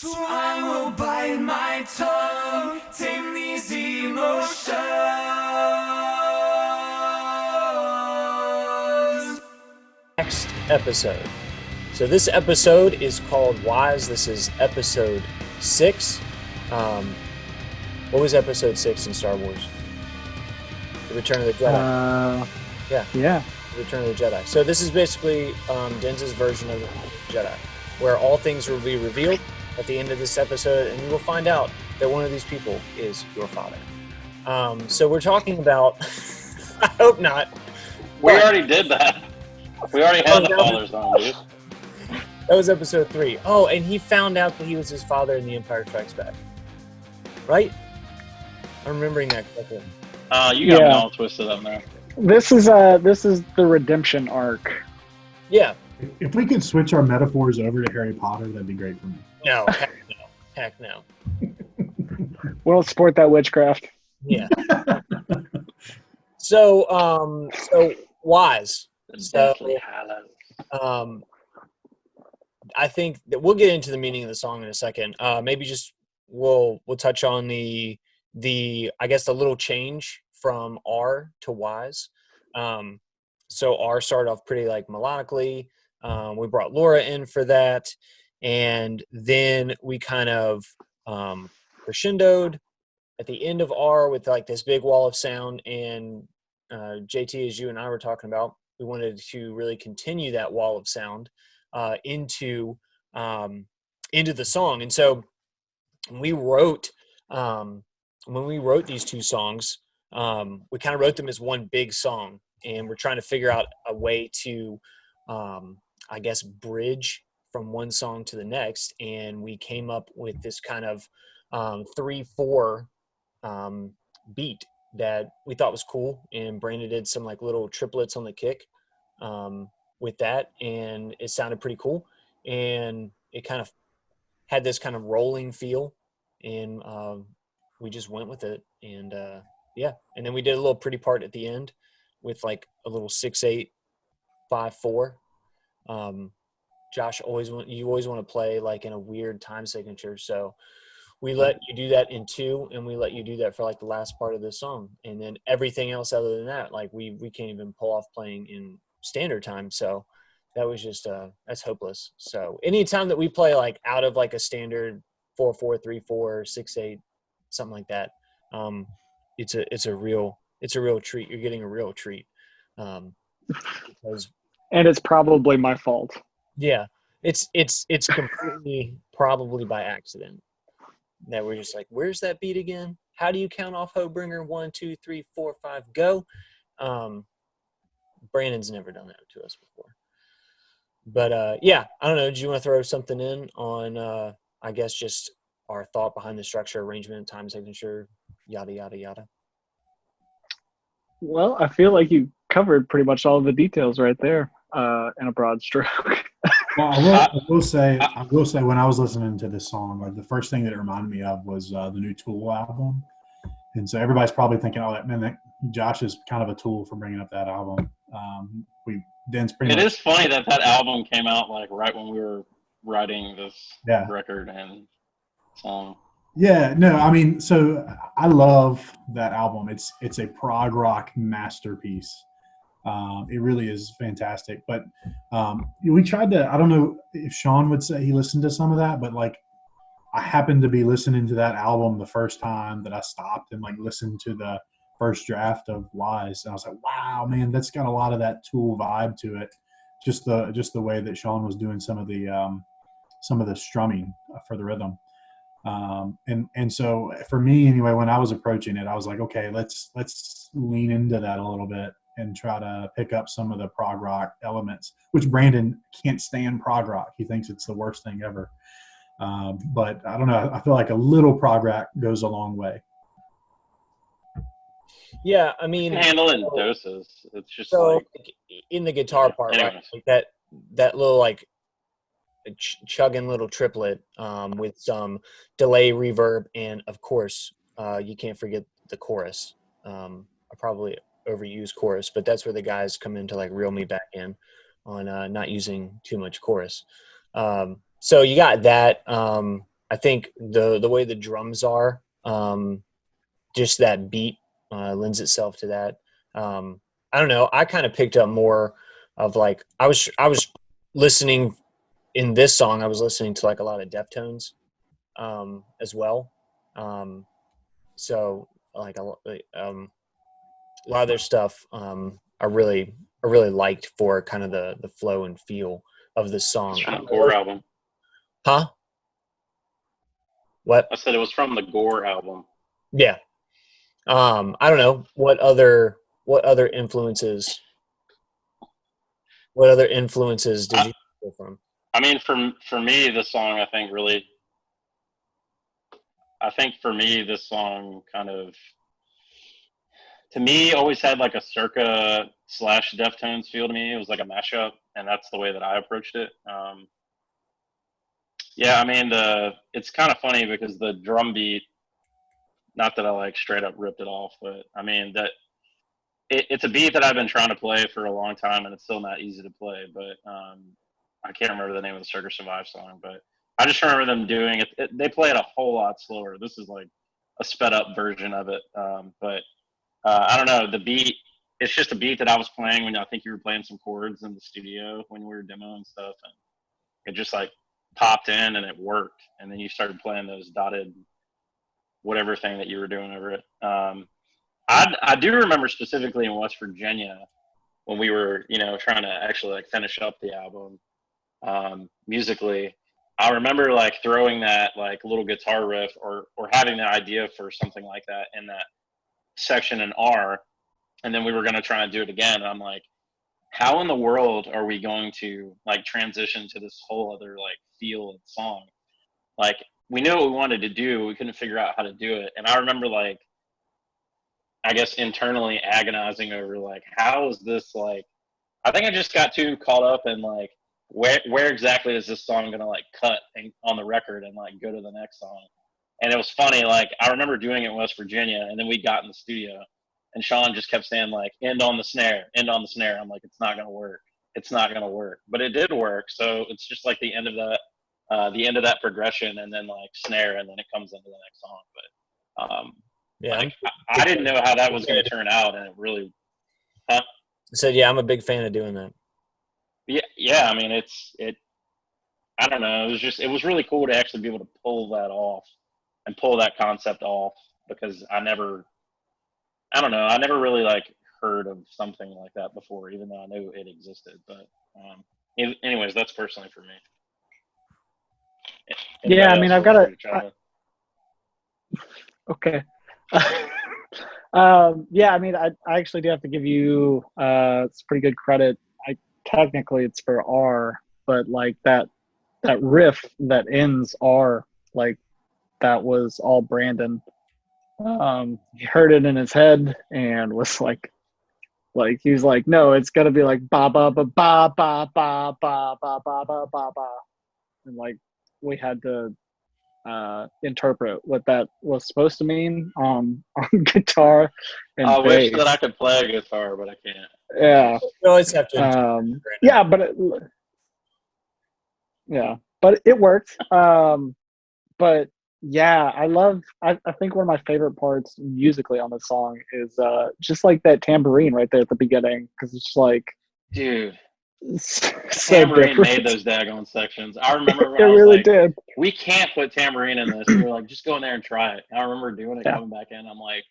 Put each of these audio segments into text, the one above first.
So I will bite my tongue, tame these emotions. Next episode. So this episode is called Wise. This is episode 6. What was episode 6 in Star Wars? The Return of the Jedi. Yeah. The Return of the Jedi. So this is basically Denz's version of the Jedi, where all things will be revealed at the end of this episode, and you will find out that one of these people is your father. So we're talking about, I hope not. We already did that. We already had the father's on, dude. That was episode 3. Oh, and he found out that he was his father in The Empire Strikes Back. Right? I'm remembering that correctly. You got me all twisted up now. This is the redemption arc. Yeah. If we could switch our metaphors over to Harry Potter, that'd be great for me. No, heck no. We don't support that witchcraft. Yeah. So Wise. So, I think that we'll get into the meaning of the song in a second. Maybe just we'll touch on the I guess the little change from R to Wise. So R started off pretty like melodically. We brought Laura in for that, and then we kind of crescendoed at the end of R with like this big wall of sound. And JT, as you and I were talking about, we wanted to really continue that wall of sound into the song. And so when we wrote these two songs, we kind of wrote them as one big song, and we're trying to figure out a way to I guess bridge from one song to the next. And we came up with this kind of 3/4 beat that we thought was cool, and Brandon did some like little triplets on the kick with that, and it sounded pretty cool, and it kind of had this kind of rolling feel, and we just went with it. And and then we did a little pretty part at the end with like a little 6/8 5/4. Josh, you always want to play like in a weird time signature, so we let you do that in 2, and we let you do that for like the last part of the song, and then everything else other than that, like we can't even pull off playing in standard time. So that was just that's hopeless. So anytime that we play like out of like a standard 4/4 3/4 6/8 something like that, it's a real treat. You're getting a real treat. Because, And it's probably my fault. yeah, it's completely probably by accident that we're just like, where's that beat again? How do you count off Hobringer? 1 2 3 4 5 go. Brandon's never done that to us before. But I don't know. Do you want to throw something in on I guess just our thought behind the structure, arrangement, time signature, yada yada yada? Well, I feel like you covered pretty much all of the details right there in a broad stroke. Well, I will say when I was listening to this song, like the first thing that it reminded me of was the new Tool album. And so everybody's probably thinking, oh, that Josh is kind of a tool for bringing up that album. It is funny that album came out like right when we were writing this record and song. Yeah, no, I mean, so I love that album. It's a prog rock masterpiece. It really is fantastic. But we tried to, I don't know if Sean would say he listened to some of that, but like I happened to be listening to that album the first time that I stopped and like listened to the first draft of Wise, and I was like, wow, man, that's got a lot of that Tool vibe to it. Just the way that Sean was doing some of the strumming for the rhythm. And so for me anyway, when I was approaching it, I was like, okay, let's lean into that a little bit and try to pick up some of the prog rock elements, which Brandon can't stand prog rock. He thinks it's the worst thing ever. But I don't know. I feel like a little prog rock goes a long way. Yeah, I mean, you can handle it in doses. It's just so like in the guitar part, anyways. right? Like that little like chugging little triplet with some delay, reverb, and of course you can't forget the chorus. I probably overuse chorus, but that's where the guys come in to like reel me back in on not using too much chorus. So you got that. I think the way the drums are, just that beat lends itself to that. I don't know. I kind of picked up more of like I was listening in this song. I was listening to like a lot of Deftones as well. So like a lot of their stuff I really liked for kind of the flow and feel of the song. It's from the Gore album. Huh? What? I said it was from the Gore album. Yeah. I don't know what other influences. What other influences did you go from? I mean, for me, this song, I think for me, this song kind of, to me, always had like a circa / Deftones feel to me. It was like a mashup, and that's the way that I approached it. Yeah, I mean, it's kind of funny because the drum beat, not that I like straight up ripped it off, but I mean that it's a beat that I've been trying to play for a long time, and it's still not easy to play. But I can't remember the name of the Circa Survive song, but I just remember them doing it. They play it a whole lot slower. This is like a sped up version of it. But I don't know, the beat. It's just a beat that I was playing when I think you were playing some chords in the studio when we were demoing stuff, and it just like popped in and it worked. And then you started playing those dotted whatever thing that you were doing over it. I do remember specifically in West Virginia when we were, trying to actually like finish up the album musically. I remember like throwing that like little guitar riff or having the idea for something like that in that section in R, and then we were going to try and do it again. And I'm like, how in the world are we going to like transition to this whole other like feel of the song? Like, we knew what we wanted to do, we couldn't figure out how to do it. And I remember like, I guess internally agonizing over like, how is this like, I think I just got too caught up in like, where exactly is this song gonna like cut on the record and like go to the next song? And it was funny, like I remember doing it in West Virginia, and then we got in the studio, and Sean just kept saying like, end on the snare, end on the snare. I'm like, it's not gonna work, it's not gonna work, but it did work. So it's just like the end of that progression, and then like snare, and then it comes into the next song. But Yeah, like, I didn't know how that was going to turn out, and it really. Huh? So yeah, I'm a big fan of doing that. Yeah. I mean, I don't know. It was really cool to actually be able to pull that off and pull that concept off, because I never really like heard of something like that before, even though I knew it existed. But anyways, that's personally for me. Yeah, I mean, I've got okay. Yeah, I mean, I actually do have to give you it's pretty good credit. Technically it's for R, but like that riff that ends R, like that was all Brandon. He heard it in his head and was like he was like, no, it's gonna be like ba ba ba ba ba ba ba ba ba ba ba ba, and like we had to interpret what that was supposed to mean on guitar and I bass. wish that I could play a guitar, but I can't. Yeah. You always have to. Yeah, but it worked. But yeah, I think one of my favorite parts musically on this song is just like that tambourine right there at the beginning, because it's like, dude, so tambourine different. made those daggone sections. I remember when it I was really like, did. We can't put tambourine in this. We were like, just go in there and try it. And I remember doing it, coming back in. I'm like,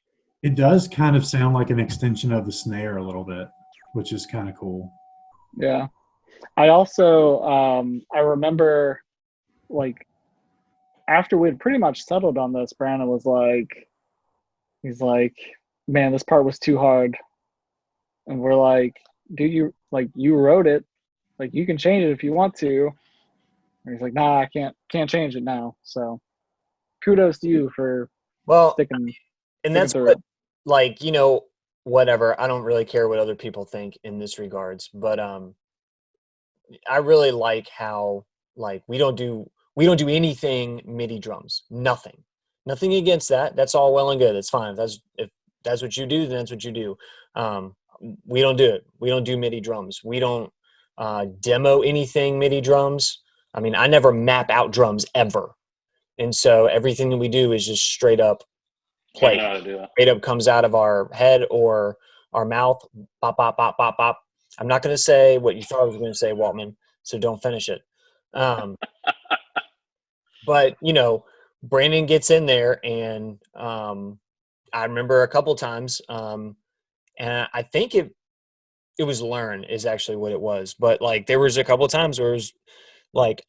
it does kind of sound like an extension of the snare a little bit, which is kind of cool. Yeah. I also I remember like after we'd pretty much settled on this, Brandon was like, he's like, man, this part was too hard. And we're like, you wrote it, like you can change it if you want to. And he's like, nah, I can't change it now. So kudos to you for sticking. And that's what, like, whatever. I don't really care what other people think in this regards, but I really like how like we don't do anything MIDI drums. Nothing against that. That's all well and good. That's fine. If that's what you do, then that's what you do. We don't do it. We don't do MIDI drums. We don't demo anything MIDI drums. I mean, I never map out drums ever. And so everything that we do is just straight up I play. know how to do it. Straight up comes out of our head or our mouth. Bop, bop, bop, bop, bop. I'm not going to say what you thought I was going to say, Waltman, so don't finish it. But, you know, Brandon gets in there, and I remember a couple times, and I think it was learn is actually what it was. But, like, there was a couple times where it was, like,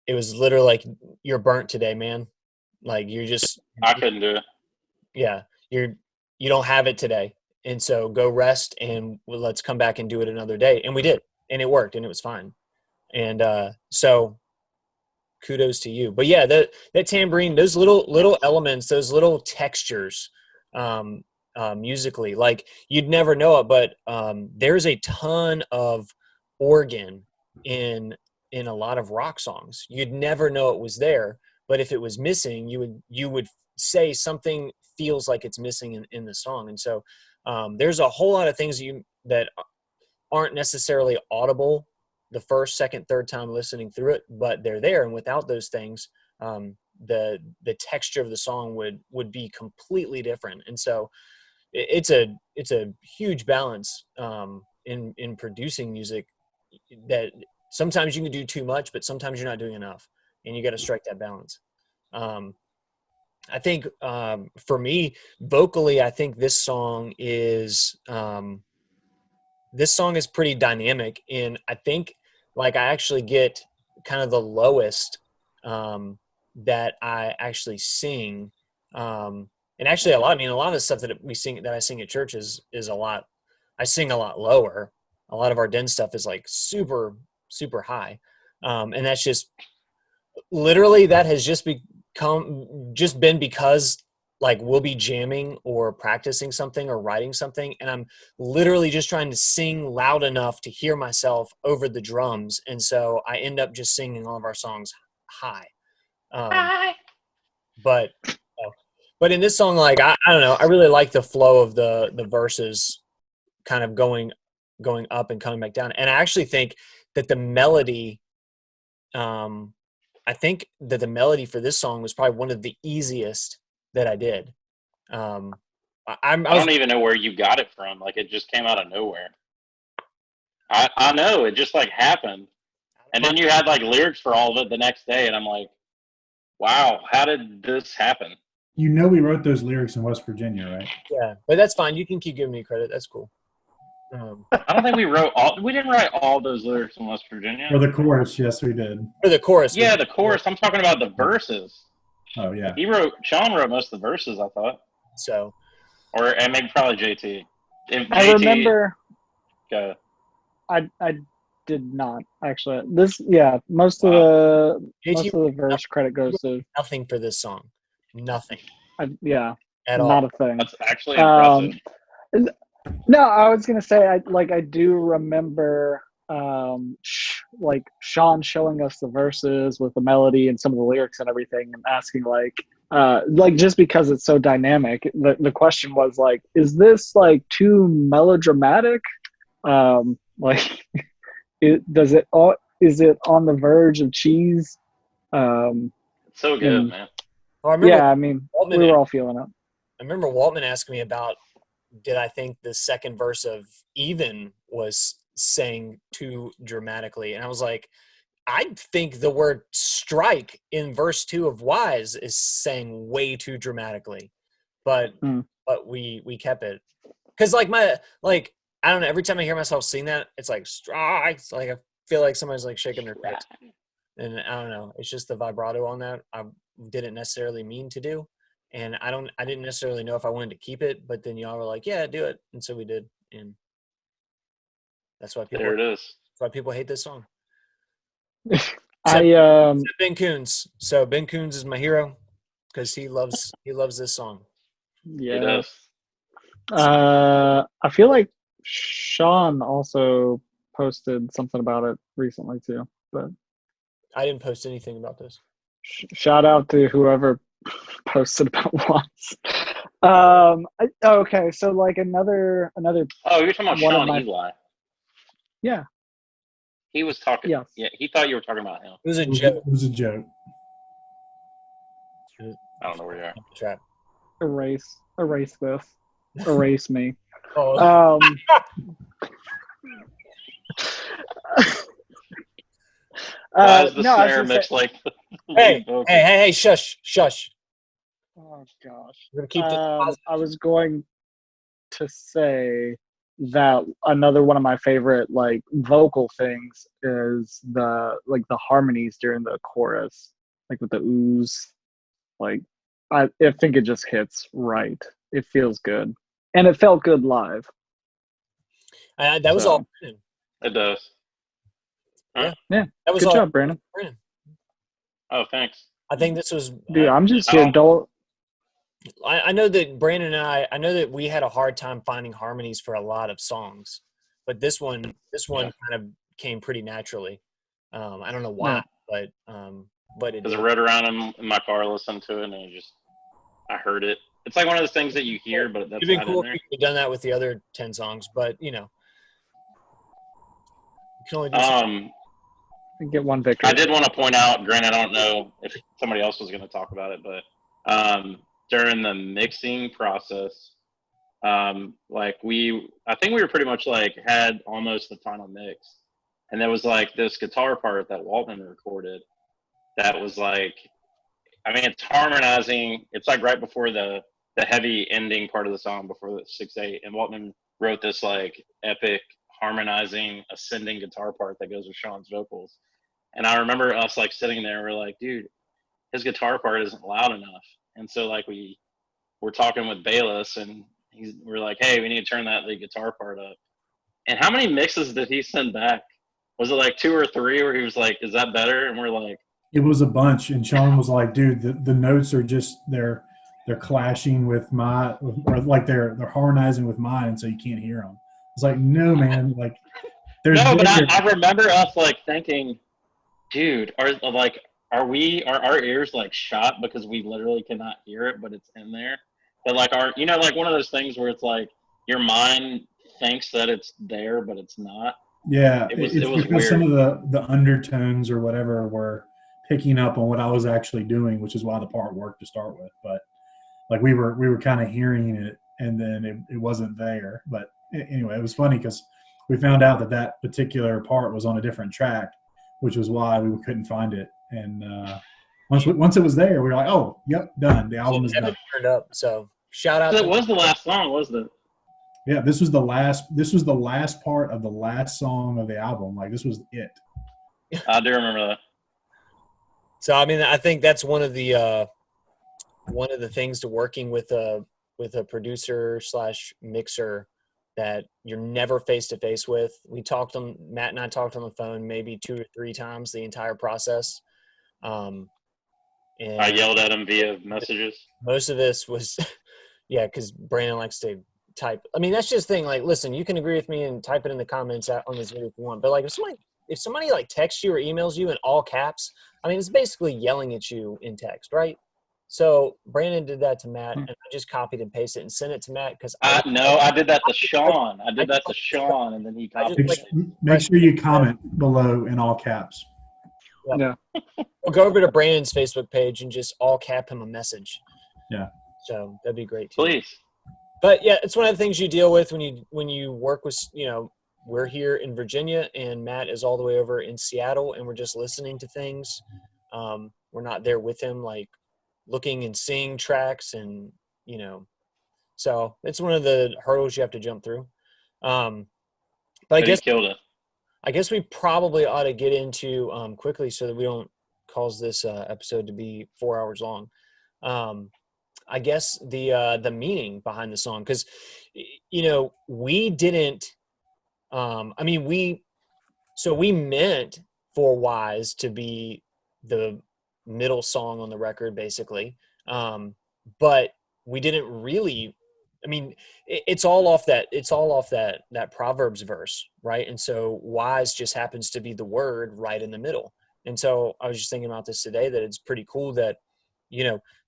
it was literally like, you're burnt today, man. Like, you're just I couldn't do it. yeah, you don't have it today. And so go rest, and let's come back and do it another day. And we did, and it worked, and it was fine. And so kudos to you. But yeah, that tambourine, those little elements, those little textures, musically, like you'd never know it, but there's a ton of organ in a lot of rock songs. You'd never know it was there, but if it was missing, you would say something feels like it's missing in the song. And so there's a whole lot of things that aren't necessarily audible the first, second, third time listening through it, but they're there. And without those things, the texture of the song would be completely different. And so it's a huge balance in producing music, that sometimes you can do too much, but sometimes you're not doing enough, and you got to strike that balance. I think for me, vocally, I think this song is pretty dynamic, and I think like I actually get kind of the lowest that I actually sing. And actually a lot of the stuff that I sing at church is a lot. I sing a lot lower. A lot of our den stuff is like super, super high. And that's just literally, that has just been because like we'll be jamming or practicing something or writing something, and I'm literally just trying to sing loud enough to hear myself over the drums. And so I end up just singing all of our songs high. But but in this song, like I don't know, I really like the flow of the verses kind of going up and coming back down. And I actually think that the melody for this song was probably one of the easiest that I did. I don't even know where you got it from. Like, it just came out of nowhere. I know, it just like happened. And then you had like lyrics for all of it the next day, and I'm like, wow, how did this happen? You know, we wrote those lyrics in West Virginia, right? Yeah, but that's fine. You can keep giving me credit. That's cool. I don't think we didn't write all those lyrics in West Virginia. For the chorus, yes, we did. For the chorus. Yeah, the chorus. I'm talking about the verses. Oh, yeah. Sean wrote most of the verses, I thought. So. And maybe probably JT. I remember. Go. I did not actually. Most of the verse credit goes to nothing for this song. Nothing. At all. Not a thing. That's actually impressive. No, I was gonna say I do remember like Sean showing us the verses with the melody and some of the lyrics and everything, and asking like just because it's so dynamic, the question was like, is this like too melodramatic? Is it on the verge of cheese? It's so good, man. Well, we were all feeling it. I remember Waltman asked me about, did I think the second verse of Even was sang too dramatically? And I was like, I think the word strike in verse 2 of Wise is saying way too dramatically. But we kept it. Because I don't know, every time I hear myself sing that, it's like strikes. Like I feel like somebody's like shaking their fist. And I don't know, it's just the vibrato on that I didn't necessarily mean to do. And I didn't necessarily know if I wanted to keep it, but then y'all were like, yeah, do it. And so we did. And that's why people That's why people hate this song. Ben Coons. So Ben Coons is my hero because he loves this song. Yeah. He does. I feel like Sean also posted something about it recently too, but I didn't post anything about this. Shout out to whoever posted about once. Okay, so like another. Oh, you're talking about Sean Eli. Yeah. He was talking. Yes. Yeah, he thought you were talking about him. It was a joke. It was a joke. I don't know where you are. Trap. Erase this. Erase me. Oh, Um, Why is the no, I was snare gonna say. mixed like the hey, lead vocal? hey, shush. Oh gosh. We're gonna keep this positive. I was going to say that another one of my favorite like vocal things is the harmonies during the chorus, like with the ooze. Like I think it just hits right. It feels good, and it felt good live. That was So, all Brandon. It does. Yeah. Yeah, That was good all job, Brandon. Brandon. Oh, thanks. I think this was. Dude, I'm just I here. don't- I know that Brandon and I know that we had a hard time finding harmonies for a lot of songs, but this one kind of came pretty naturally. I don't know why, but it Because I did. rode around in my car, listened to it, and I heard it. It's like one of those things that you hear, but that's It'd been not cool in if there. we could have done that with the other 10 songs, but you can only do so. Get one victory. I did want to point out, granted, I don't know if somebody else was going to talk about it, but during the mixing process, I think we were pretty much like had almost the final mix, and there was like this guitar part that Waltman recorded that was like, I mean, it's harmonizing. It's like right before the heavy ending part of the song before the 6/8, and Waltman wrote this like epic harmonizing ascending guitar part that goes with Sean's vocals. And I remember us like sitting there, we're like, dude, his guitar part isn't loud enough. And so like we were talking with Bayless, and we're like, hey, we need to turn that lead guitar part up. And how many mixes did he send back? Was it like 2 or 3 where he was like, is that better? And we're like, It was a bunch, and Sean was like, "Dude, the notes are just they're clashing with my, or like they're harmonizing with mine, and so you can't hear them." It's like, no, man, like they're no, but there. I remember us like thinking, dude, are our ears like shot because we literally cannot hear it, but it's in there. But like like one of those things where it's like your mind thinks that it's there, but it's not. Yeah, It it's was because some weird. of the undertones or whatever were picking up on what I was actually doing, which is why the part worked to start with. But like we were kind of hearing it, and then it wasn't there. But anyway, it was funny because we found out that particular part was on a different track, which was why we couldn't find it. And once it was there, we were like, oh, yep, done. The album is Have done. it turned up. So shout out It to was the last song, wasn't it? Yeah, this was the last part of the last song of the album. Like this was it. I do remember that. So I mean, I think that's one of the things to working with a producer / mixer that you're never face to face with. Matt and I talked on the phone maybe 2 or 3 times the entire process. And I yelled at him via messages. most of this was, yeah, because Brandon likes to type. I mean, that's just the thing. Like, listen, you can agree with me and type it in the comments on this video if you want. But like, if somebody like texts you or emails you in all caps, I mean, it's basically yelling at you in text, right? So Brandon did that to Matt, and I just copied and pasted it and sent it to Matt because I did that to Sean. I did that to Sean, and then he I just copied like it. Make sure you comment below in all caps. Yeah. we'll go over to Brandon's Facebook page and just all cap him a message. Yeah. So that'd be great too. Please. But yeah, it's one of the things you deal with when you work with, we're here in Virginia and Matt is all the way over in Seattle and we're just listening to things. We're not there with him, like looking and seeing tracks and, so it's one of the hurdles you have to jump through. But But he killed it. I guess we probably ought to get into quickly so that we don't cause this episode to be 4 hours long. I guess the meaning behind the song, because we didn't. We meant for Wise to be the middle song on the record, basically, but we didn't really. I mean, it's all off that Proverbs verse, right? And so Wise just happens to be the word right in the middle. And so I was just thinking about this today, that it's pretty cool that,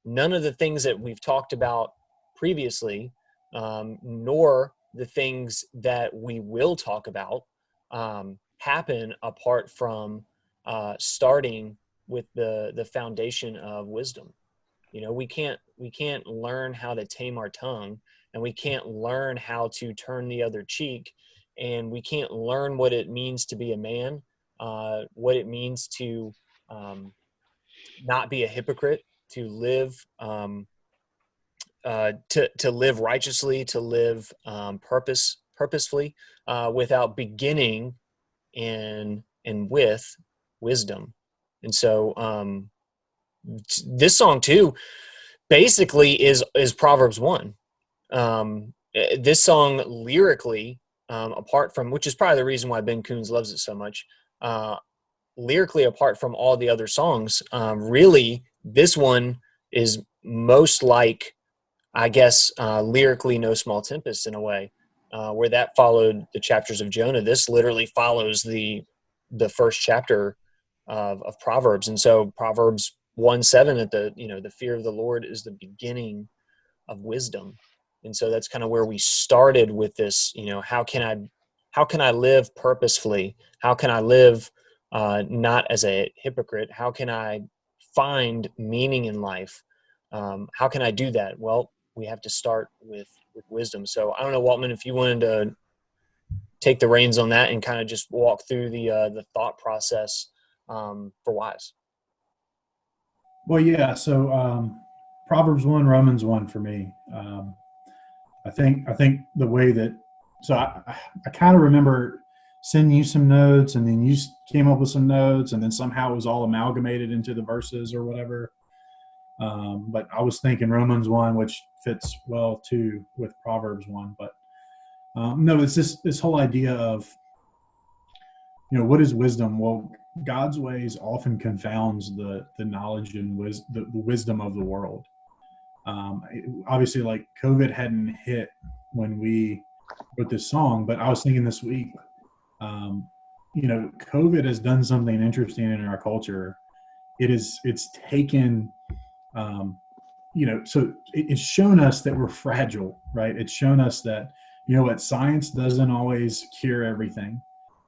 none of the things that we've talked about previously, nor the things that we will talk about, happen apart from starting with the foundation of wisdom. We can't learn how to tame our tongue, and we can't learn how to turn the other cheek, and we can't learn what it means to be a man, what it means to not be a hypocrite, to live to live righteously, to live purposefully, without beginning and with wisdom. And so this song too basically is Proverbs 1. This song lyrically, apart from, which is probably the reason why Ben Coons loves it so much, lyrically, apart from all the other songs, really this one is most like, I guess, lyrically No Small Tempest in a way, where that followed the chapters of Jonah. This literally follows the first chapter of Proverbs. And so Proverbs 1:7, at the fear of the Lord is the beginning of wisdom. And so that's kind of where we started with this, how can I live purposefully? How can I live not as a hypocrite? How can I find meaning in life? How can I do that? Well, we have to start with wisdom. So I don't know, Waltman, if you wanted to take the reins on that and kind of just walk through the thought process for wives. Well, yeah. So Proverbs 1, Romans 1 for me. I think the way that, so I kind of remember sending you some notes, and then you came up with some notes, and then somehow it was all amalgamated into the verses or whatever. But I was thinking Romans 1, which fits well too with Proverbs 1. But no, it's this whole idea of, what is wisdom? Well, God's ways often confounds the knowledge and the wisdom of the world. Obviously, like COVID hadn't hit when we wrote this song, but I was thinking this week, COVID has done something interesting in our culture. It's taken, so it's shown us that we're fragile, right? It's shown us that, what science doesn't always cure everything,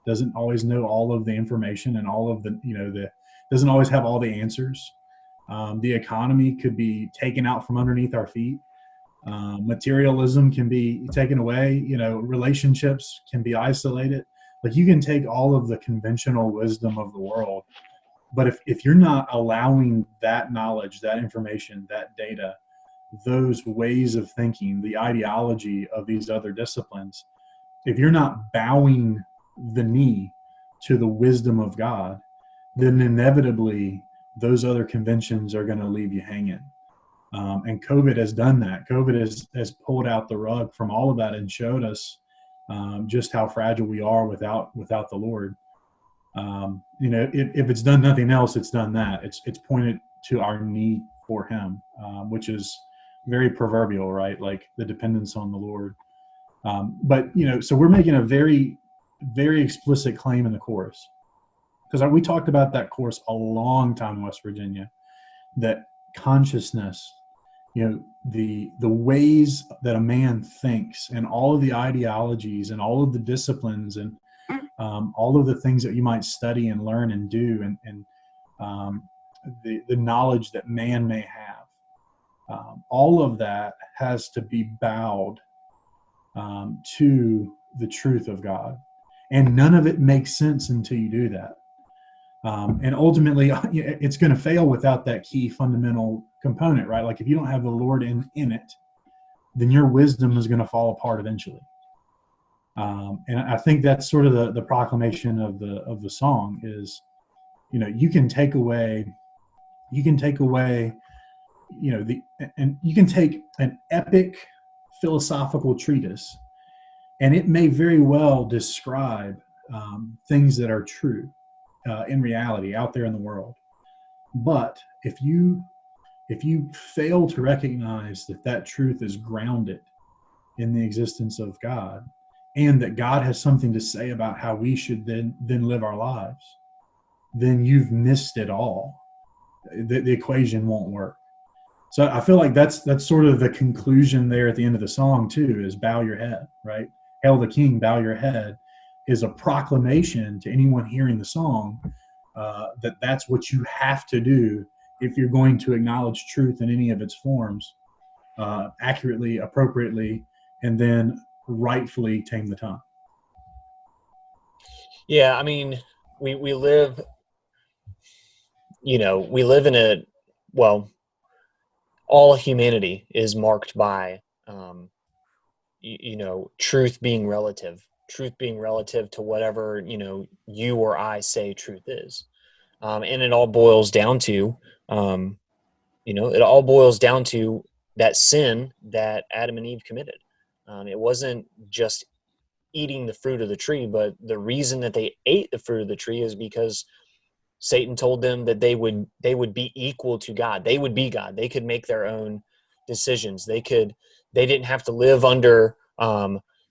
doesn't always know all of the information and all of the, doesn't always have all the answers. The economy could be taken out from underneath our feet. Materialism can be taken away. Relationships can be isolated. Like, you can take all of the conventional wisdom of the world, but if you're not allowing that knowledge, that information, that data, those ways of thinking, the ideology of these other disciplines, if you're not bowing the knee to the wisdom of God, then inevitably those other conventions are going to leave you hanging. And COVID has done that. COVID has pulled out the rug from all of that and showed us just how fragile we are without the Lord. If it's done nothing else, it's done that. It's pointed to our need for Him, which is very proverbial, right? Like the dependence on the Lord. But so we're making a very, very explicit claim in the chorus, because we talked about that chorus a long time in West Virginia, that consciousness, the ways that a man thinks, and all of the ideologies and all of the disciplines and all of the things that you might study and learn and do, and the knowledge that man may have, all of that has to be bowed to the truth of God. And none of it makes sense until you do that. And ultimately, it's going to fail without that key fundamental component, right? Like, if you don't have the Lord in it, then your wisdom is going to fall apart eventually. And I think that's sort of the proclamation of the song is, you can take away, and you can take an epic philosophical treatise, and it may very well describe things that are true in reality out there in the world. But if you fail to recognize that truth is grounded in the existence of God, and that God has something to say about how we should then live our lives, then you've missed it all. The equation won't work. So I feel like that's sort of the conclusion there at the end of the song too, is bow your head, right? Hail the King, bow your head, is a proclamation to anyone hearing the song that's what you have to do if you're going to acknowledge truth in any of its forms, accurately, appropriately, and then rightfully tame the tongue. Yeah, I mean, we live, we live in a, well, all humanity is marked by, truth being relative to whatever, you or I say truth is. And it all boils down to, that sin that Adam and Eve committed. It wasn't just eating the fruit of the tree, but the reason that they ate the fruit of the tree is because Satan told them that they would be equal to God. They would be God. They could make their own decisions. They didn't have to live under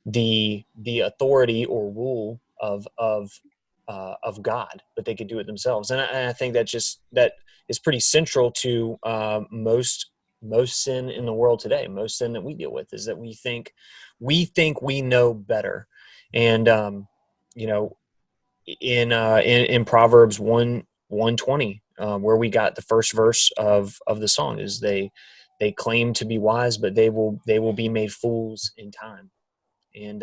the authority or rule of God, but they could do it themselves. And I think that is pretty central to most sin in the world today. Most sin that we deal with is that we think we know better. And in Proverbs 120, where we got the first verse of the song, is they claim to be wise, but they will be made fools in time. And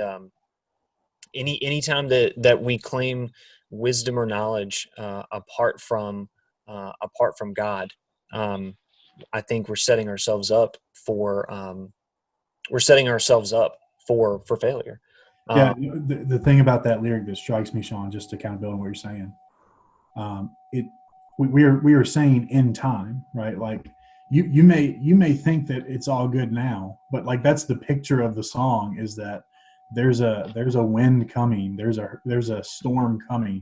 anytime that we claim wisdom or knowledge apart from God, I think we're setting ourselves up for failure. Yeah, the thing about that lyric that strikes me, Sean, just to kind of build on what you're saying, it we are saying in time, right? Like you may think that it's all good now, but like that's the picture of the song, is that there's a wind coming, there's a storm coming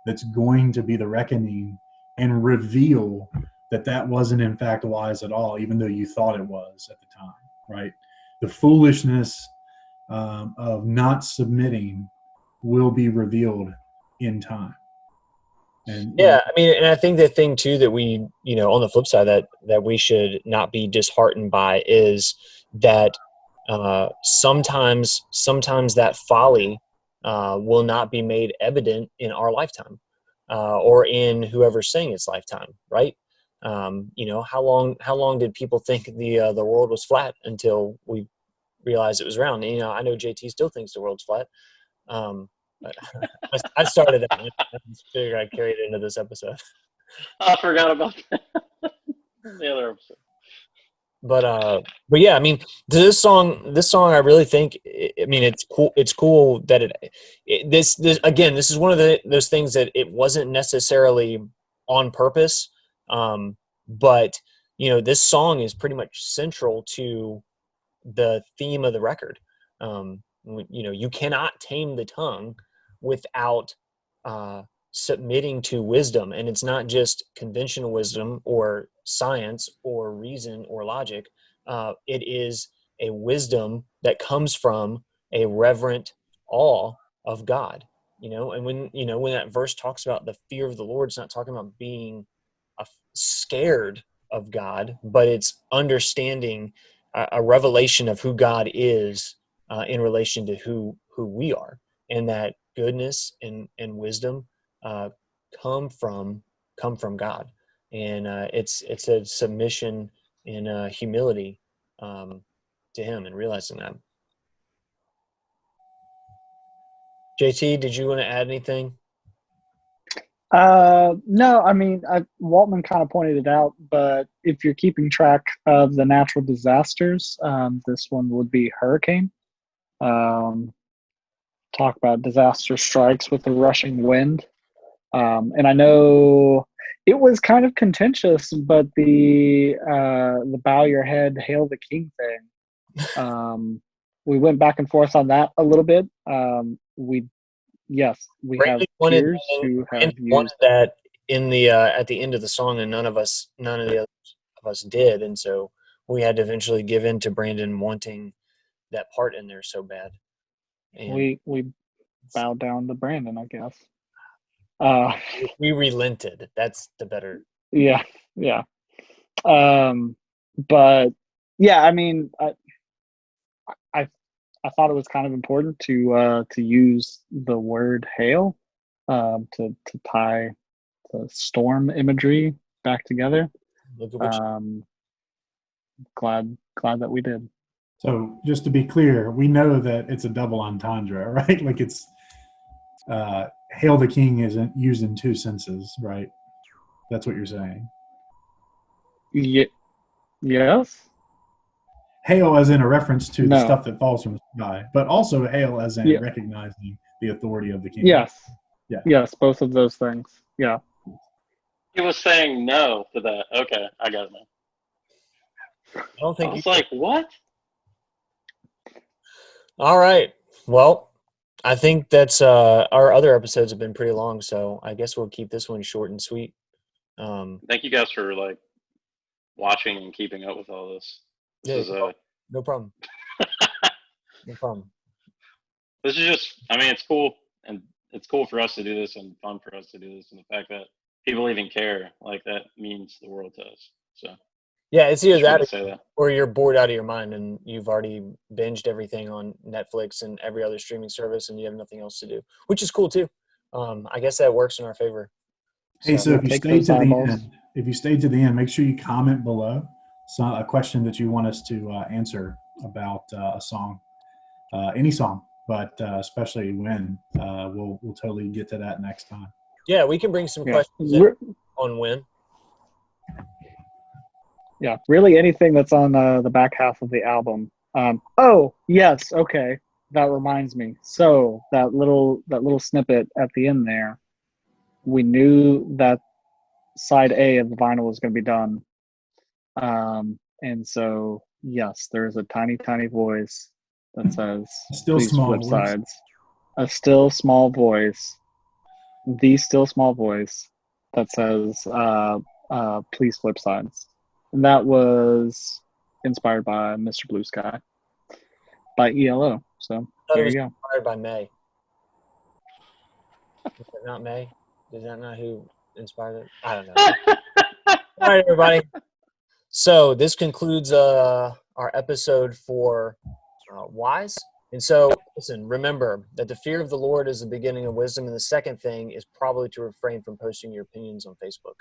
that's going to be the reckoning and reveal that wasn't in fact wise at all, even though you thought it was at the time, right? The foolishness of not submitting will be revealed in time. And Yeah, I mean, and I think the thing too that we, on the flip side, that we should not be disheartened by is that sometimes that folly will not be made evident in our lifetime, or in whoever's saying its lifetime, right? How long did people think the world was flat until we realized it was round? And, I know JT still thinks the world's flat. But I started that. I just figured I'd carry it into this episode. I forgot about that. The other episode. But yeah, I mean, this song, I really think, I mean, it's cool. It's cool that this again, this is one of those things that it wasn't necessarily on purpose. But this song is pretty much central to the theme of the record. You cannot tame the tongue without submitting to wisdom. And it's not just conventional wisdom or science or reason or logic. It is a wisdom that comes from a reverent awe of God. And when that verse talks about the fear of the Lord, it's not talking about being scared of God, but it's understanding a revelation of who God is in relation to who we are, and that goodness and wisdom come from God, and it's a submission and humility to Him, and realizing that. JT, did you want to add anything? No, I mean, Waltman kind of pointed it out, but if you're keeping track of the natural disasters, this one would be hurricane. Talk about disaster strikes with the rushing wind. And I know it was kind of contentious, but the bow your head, hail the king thing. We went back and forth on that a little bit. We have peers who have used that in the at the end of the song, and none of the others of us did, and so we had to eventually give in to Brandon wanting that part in there so bad. And we bowed down to Brandon, I guess. We relented. That's the better. Yeah. But yeah, I mean, I thought it was kind of important to use the word hail to tie the storm imagery back together. Look at what Glad that we did. So just to be clear, we know that it's a double entendre, right? Like it's "Hail the King" isn't used in two senses, right? That's what you're saying. Yes. Hail as in a reference to the No. stuff that falls from the sky, but also hail as in Yeah. recognizing the authority of the king. Yes. Yeah. Yes, both of those things. Yeah. He was saying no to that. Okay, I got it now. I don't I think was like, what? All right. Well, I think that's our other episodes have been pretty long, so I guess we'll keep this one short and sweet. Thank you guys for like watching and keeping up with all this. This Yeah, is no problem. No problem. this is just. I mean, it's cool, and it's cool for us to do this, and fun for us to do this, and the fact that people even care, like that means the world to us. So Yeah, it's either just wanted that to say that. or you're bored out of your mind and you've already binged everything on Netflix and every other streaming service and you have nothing else to do, which is cool too. I guess that works in our favor. Hey, so if you Take stay those to the eyeballs. end, make sure you comment below a question that you want us to answer about a song, any song, but especially when. We'll totally get to that next time. Yeah, we can bring some Yeah. questions in on when. Yeah, really anything that's on the back half of the album. Oh, yes, okay. That reminds me. So that little snippet at the end there, we knew that side A of the vinyl was going to be done. And so yes, there's a tiny voice that says, Still "Please small flip voice. sides." A still small voice, the still small voice that says, "Please flip sides." And that was inspired by Mr. Blue Sky by ELO. So I thought there it was you go. inspired by May. Is that not May? Is that not who inspired it? I don't know. All right, everybody. So this concludes our episode for Wise. And so, listen, remember that the fear of the Lord is the beginning of wisdom. And the second thing is probably to refrain from posting your opinions on Facebook.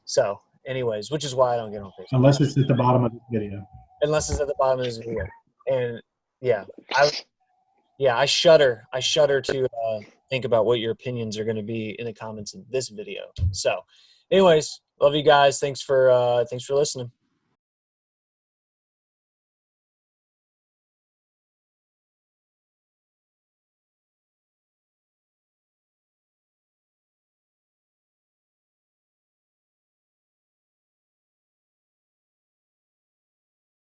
So, anyways, which is why I don't get on Facebook. Unless it's at the bottom of the video. Unless it's at the bottom of this video. And yeah, I shudder. I shudder to think about what your opinions are going to be in the comments of this video. So, anyways, love you guys. Thanks for listening.